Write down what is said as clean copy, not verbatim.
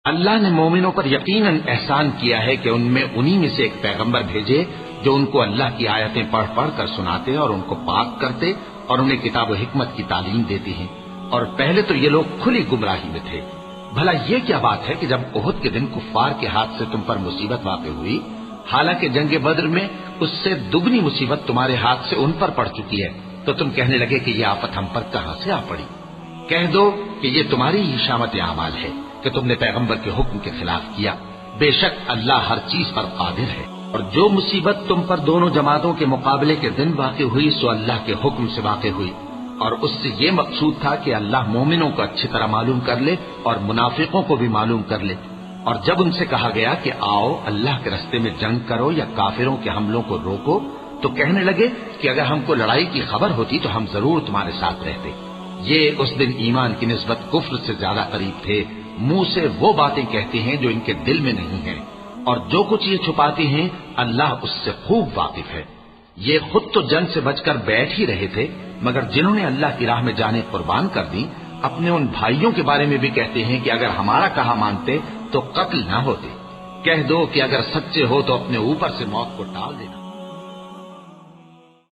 اللہ نے مومنوں پر یقیناً احسان کیا ہے کہ ان میں انہی میں سے ایک پیغمبر بھیجے جو ان کو اللہ کی آیتیں پڑھ پڑھ کر سناتے اور ان کو پاک کرتے اور انہیں کتاب و حکمت کی تعلیم دیتے ہیں، اور پہلے تو یہ لوگ کھلی گمراہی میں تھے۔ بھلا یہ کیا بات ہے کہ جب احد کے دن کفار کے ہاتھ سے تم پر مصیبت واقع ہوئی، حالانکہ جنگ بدر میں اس سے دگنی مصیبت تمہارے ہاتھ سے ان پر پڑ چکی ہے، تو تم کہنے لگے کہ یہ آفت ہم پر کہاں سے آ پڑی؟ کہہ دو کہ یہ تمہاری ہی شامت اعمال ہے کہ تم نے پیغمبر کے حکم کے خلاف کیا، بے شک اللہ ہر چیز پر قادر ہے۔ اور جو مصیبت تم پر دونوں جماعتوں کے مقابلے کے دن واقع ہوئی سو اللہ کے حکم سے واقع ہوئی، اور اس سے یہ مقصود تھا کہ اللہ مومنوں کو اچھی طرح معلوم کر لے اور منافقوں کو بھی معلوم کر لے۔ اور جب ان سے کہا گیا کہ آؤ اللہ کے رستے میں جنگ کرو یا کافروں کے حملوں کو روکو، تو کہنے لگے کہ اگر ہم کو لڑائی کی خبر ہوتی تو ہم ضرور تمہارے ساتھ رہتے۔ یہ اس دن ایمان کی نسبت کفر سے زیادہ قریب تھے، منہ سے وہ باتیں کہتے ہیں جو ان کے دل میں نہیں ہیں، اور جو کچھ یہ چھپاتے ہیں اللہ اس سے خوب واقف ہے۔ یہ خود تو جنگ سے بچ کر بیٹھ ہی رہے تھے، مگر جنہوں نے اللہ کی راہ میں جانیں قربان کر دی، اپنے ان بھائیوں کے بارے میں بھی کہتے ہیں کہ اگر ہمارا کہا مانتے تو قتل نہ ہوتے۔ کہہ دو کہ اگر سچے ہو تو اپنے اوپر سے موت کو ٹال دینا۔